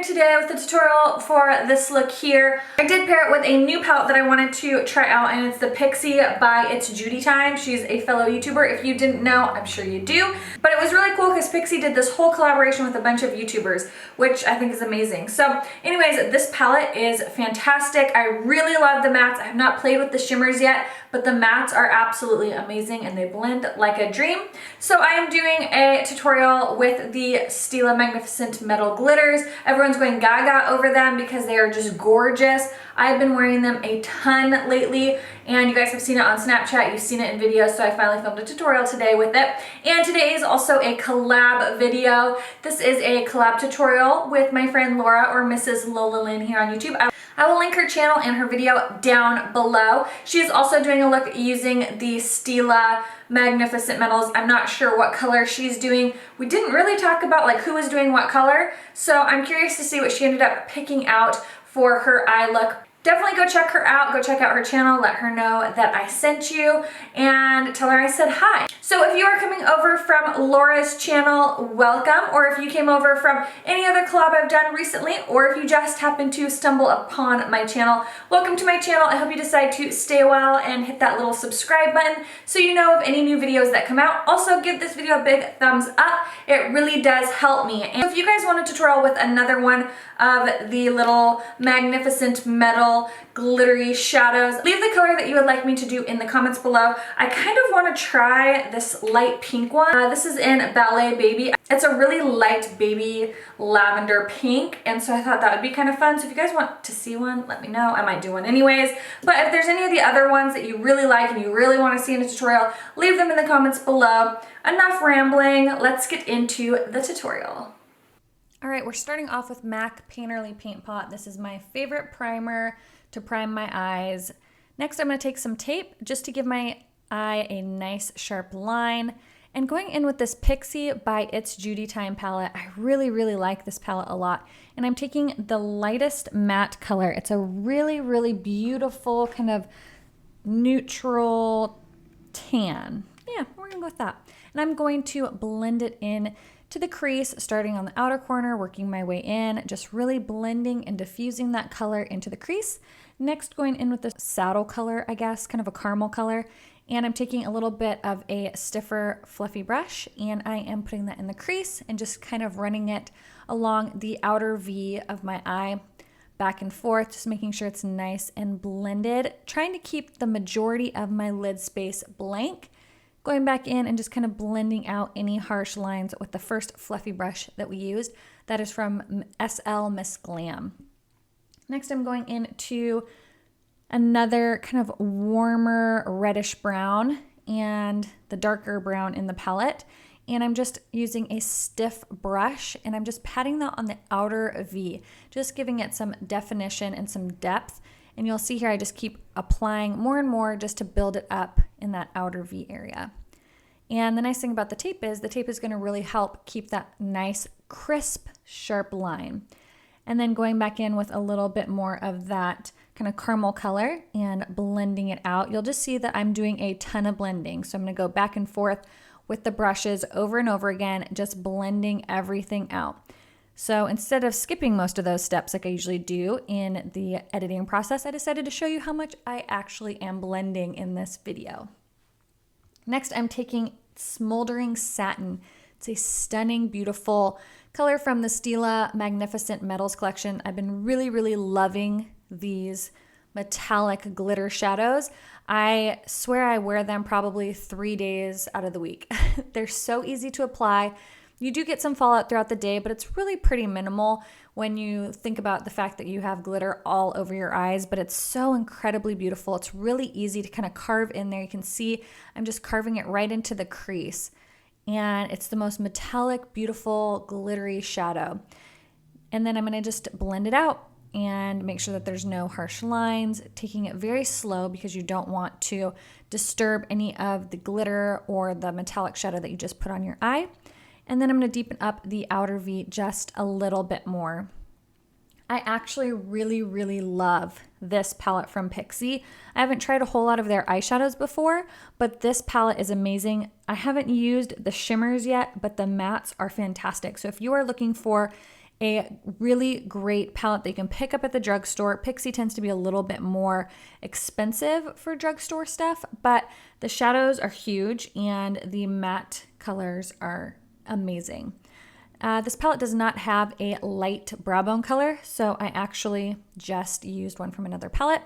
here today with a tutorial for this look here. I did pair it with a new palette that I wanted to try out, and it's the Pixie by It's Judy Time. She's a fellow YouTuber. If you didn't know, I'm sure you do. But it was really cool because Pixie did this whole collaboration with a bunch of YouTubers, which I think is amazing. So anyways, this palette is fantastic. I really love the mattes. I have not played with the shimmers yet, but the mattes are absolutely amazing and they blend like a dream. So I am doing a tutorial with the Stila Magnificent Metal Glitters. Everyone's going gaga over them because they are just gorgeous. I've been wearing them a ton lately, and you guys have seen it on Snapchat, you've seen it in videos, so I finally filmed a tutorial today with it. And today is also a collab video. This is a collab tutorial with my friend Laura, or mrslolalynn here on YouTube. I will link her channel and her video down below. She is also doing a look using the Stila Magnificent Metals. I'm not sure what color she's doing. We didn't really talk about like who was doing what color, so I'm curious to see what she ended up picking out for her eye look. Definitely go check her out, go check out her channel, let her know that I sent you, and tell her I said hi. So if you are coming over from Laura's channel, welcome, or if you came over from any other collab I've done recently, or if you just happened to stumble upon my channel, welcome to my channel. I hope you decide to stay a while and hit that little subscribe button so you know of any new videos that come out. Also give this video a big thumbs up, it really does help me. And if you guys want a tutorial with another one of the little magnificent metal glittery shadows, leave the color that you would like me to do in the comments below. I kind of want to try this light pink one. This is in Ballet Baby. It's a really light baby lavender pink, and so I thought that would be kind of fun. So if you guys want to see one, let me know. I might do one anyways. But if there's any of the other ones that you really like and you really want to see in a tutorial, leave them in the comments below. Enough rambling, let's get into the tutorial. All right, we're starting off with MAC Painterly Paint Pot. This is my favorite primer to prime my eyes. Next, I'm gonna take some tape just to give my eye a nice sharp line. And going in with this Pixie by It's Judy Time palette, I really like this palette a lot. And I'm taking the lightest matte color. It's a really beautiful kind of neutral tan. Yeah, we're gonna go with that. And I'm going to blend it in to the crease, starting on the outer corner, working my way in, just really blending and diffusing that color into the crease. Next, going in with the saddle color, I guess, kind of a caramel color. And I'm taking a little bit of a stiffer, fluffy brush, and I am putting that in the crease and just kind of running it along the outer V of my eye, back and forth, just making sure it's nice and blended. Trying to keep the majority of my lid space blank. Going back in and just kind of blending out any harsh lines with the first fluffy brush that we used. That is from Miss Glam. Next, I'm going into another kind of warmer reddish brown and the darker brown in the palette. And I'm just using a stiff brush and I'm just patting that on the outer V, just giving it some definition and some depth. And you'll see here I just keep applying more and more just to build it up in that outer V area. And the nice thing about the tape is going to really help keep that nice, crisp, sharp line. And then going back in with a little bit more of that kind of caramel color and blending it out. You'll just see that I'm doing a ton of blending. So I'm going to go back and forth with the brushes over and over again, just blending everything out. So instead of skipping most of those steps like I usually do in the editing process, I decided to show you how much I actually am blending in this video. Next, I'm taking Smoldering Satin. It's a stunning, beautiful color from the Stila Magnificent Metals collection. I've been really loving these metallic glitter shadows. I swear I wear them probably 3 days out of the week. They're so easy to apply. You do get some fallout throughout the day, but it's really pretty minimal when you think about the fact that you have glitter all over your eyes, but it's so incredibly beautiful. It's really easy to kind of carve in there. You can see I'm just carving it right into the crease, and it's the most metallic, beautiful, glittery shadow. And then I'm gonna just blend it out and make sure that there's no harsh lines, taking it very slow because you don't want to disturb any of the glitter or the metallic shadow that you just put on your eye. And then I'm going to deepen up the outer V just a little bit more. I actually really love this palette from Pixie. I haven't tried a whole lot of their eyeshadows before, but this palette is amazing. I haven't used the shimmers yet, but the mattes are fantastic. So if you are looking for a really great palette that you can pick up at the drugstore. Pixie tends to be a little bit more expensive for drugstore stuff, but the shadows are huge and the matte colors are amazing. This palette does not have a light brow bone color, so I actually just used one from another palette.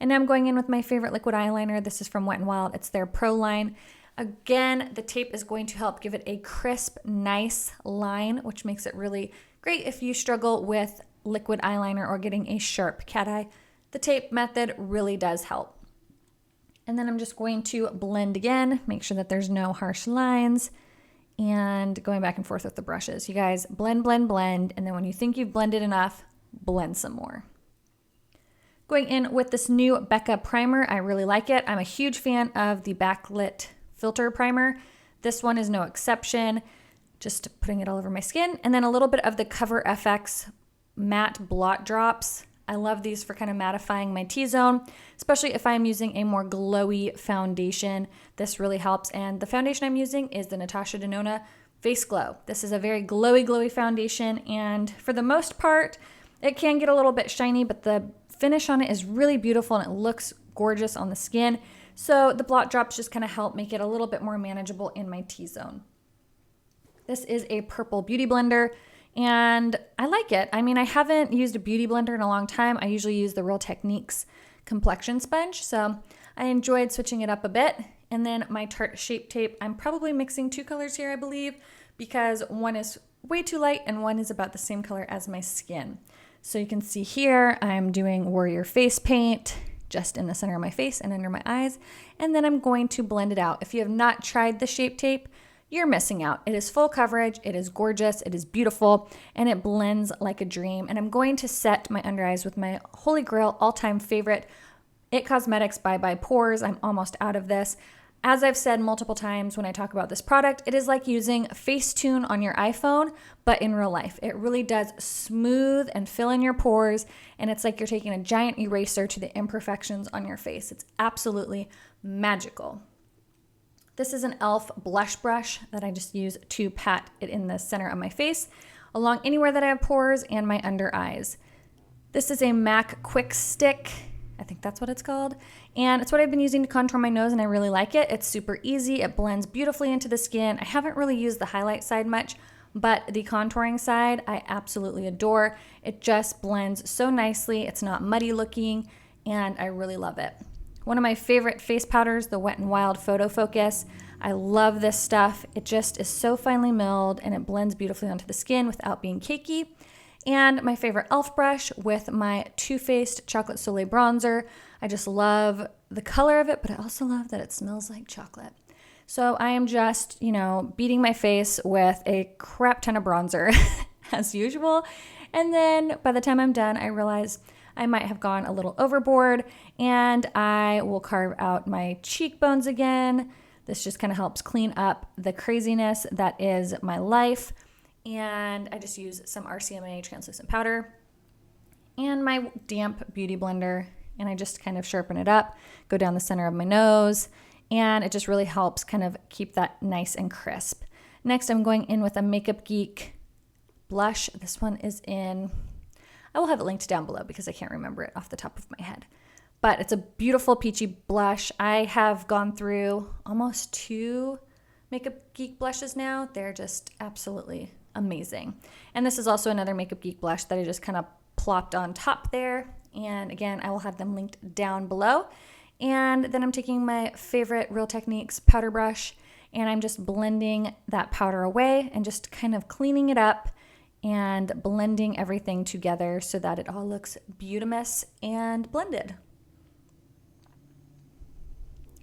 And now I'm going in with my favorite liquid eyeliner. This is from Wet n Wild. It's their Pro Line. Again, the tape is going to help give it a crisp, nice line, which makes it really great if you struggle with liquid eyeliner or getting a sharp cat eye. The tape method really does help. And then I'm just going to blend again, make sure that there's no harsh lines, and going back and forth with the brushes. You guys blend, blend, blend, and then when you think you've blended enough, blend some more. Going in with this new Becca primer, I really like it. I'm a huge fan of the backlit filter primer. This one is no exception. Just putting it all over my skin. And then a little bit of the Cover FX matte blot drops. I love these for kind of mattifying my T-zone, especially if I'm using a more glowy foundation. This really helps. And the foundation I'm using is the Natasha Denona Face Glow. This is a very glowy, glowy foundation. And for the most part, it can get a little bit shiny, but the finish on it is really beautiful and it looks gorgeous on the skin. So the blot drops just kind of help make it a little bit more manageable in my T-zone. This is a purple beauty blender and I like it. I mean, I haven't used a beauty blender in a long time. I usually use the Real Techniques complexion sponge. So I enjoyed switching it up a bit. And then my Tarte Shape Tape, I'm probably mixing two colors here, I believe, because one is way too light and one is about the same color as my skin. So you can see here, I'm doing Warrior Face Paint just in the center of my face and under my eyes. And then I'm going to blend it out. If you have not tried the Shape Tape, you're missing out. It is full coverage, it is gorgeous, it is beautiful, and it blends like a dream. And I'm going to set my under eyes with my holy grail all-time favorite, IT Cosmetics Bye Bye Pores. I'm almost out of this. As I've said multiple times when I talk about this product, it is like using Facetune on your iPhone, but in real life. It really does smooth and fill in your pores, and it's like you're taking a giant eraser to the imperfections on your face. It's absolutely magical. This is an e.l.f. blush brush that I just use to pat it in the center of my face, along anywhere that I have pores and my under eyes. This is a MAC Quick Stick. I think that's what it's called. And it's what I've been using to contour my nose and I really like it. It's super easy. It blends beautifully into the skin. I haven't really used the highlight side much, but the contouring side I absolutely adore. It just blends so nicely. It's not muddy looking and I really love it. One of my favorite face powders, the Wet n Wild Photo Focus. I love this stuff. It just is so finely milled and it blends beautifully onto the skin without being cakey. And my favorite e.l.f. brush with my Too Faced Chocolate Soleil Bronzer. I just love the color of it, but I also love that it smells like chocolate. So I am just, beating my face with a crap ton of bronzer as usual. And then by the time I'm done, I realize I might have gone a little overboard and I will carve out my cheekbones again. This just kind of helps clean up the craziness that is my life. And I just use some RCMA translucent powder and my damp beauty blender, and I just kind of sharpen it up, go down the center of my nose, and it just really helps kind of keep that nice and crisp. Next, I'm going in with a Makeup Geek blush. This one is in, I will have it linked down below because I can't remember it off the top of my head. But it's a beautiful peachy blush. I have gone through almost 2 Makeup Geek blushes now. They're just absolutely amazing. And this is also another Makeup Geek blush that I just kind of plopped on top there. And again, I will have them linked down below. And then I'm taking my favorite Real Techniques powder brush and I'm just blending that powder away and just kind of cleaning it up and blending everything together so that it all looks beautimous and blended.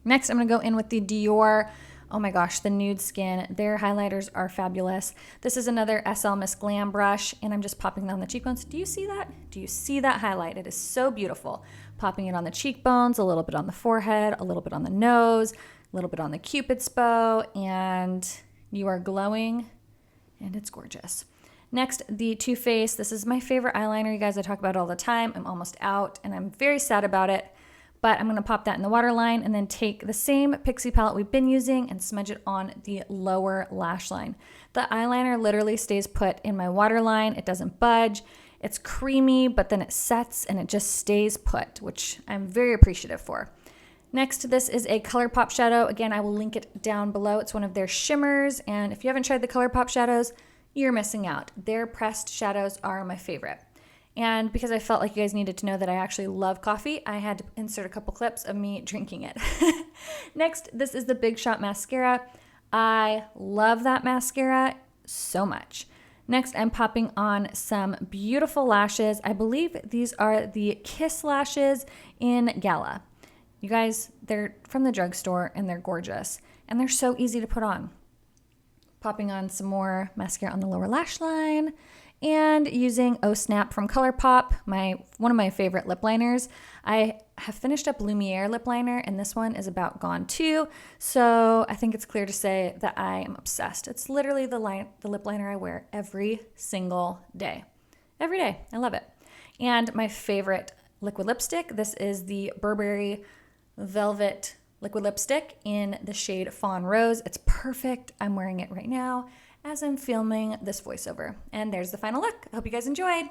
Next, I'm going to go in with the Dior, oh my gosh, the Nude Skin. Their highlighters are fabulous. This is another SL Miss Glam brush, and I'm just popping it on the cheekbones. Do you see that? Do you see that highlight? It is so beautiful. Popping it on the cheekbones, a little bit on the forehead, a little bit on the nose, a little bit on the Cupid's bow, and you are glowing, and it's gorgeous. Next, the Too Faced. This is my favorite eyeliner, you guys. I talk about it all the time. I'm almost out, and I'm very sad about it. but I'm gonna pop that in the waterline and then take the same Pixie palette we've been using and smudge it on the lower lash line. The eyeliner literally stays put in my waterline. It doesn't budge. It's creamy, but then it sets and it just stays put, which I'm very appreciative for. Next, this is a ColourPop shadow. Again, I will link it down below. It's one of their shimmers, and if you haven't tried the ColourPop shadows, you're missing out. Their pressed shadows are my favorite. And because I felt like you guys needed to know that I actually love coffee, I had to insert a couple clips of me drinking it. Next, this is the Big Shot mascara. I love that mascara so much. Next, I'm popping on some beautiful lashes. I believe these are the Kiss lashes in Gala. You guys, they're from the drugstore and they're gorgeous. And they're so easy to put on. Popping on some more mascara on the lower lash line. And using Oh Snap from ColourPop, one of my favorite lip liners. I have finished up Lumiere lip liner, and this one is about gone too. So I think it's clear to say that I am obsessed. It's literally the lip liner I wear every single day. Every day. I love it. And my favorite liquid lipstick, this is the Burberry Velvet liquid lipstick in the shade Fawn Rose. It's perfect. I'm wearing it right now as I'm filming this voiceover. And there's the final look. I hope you guys enjoyed.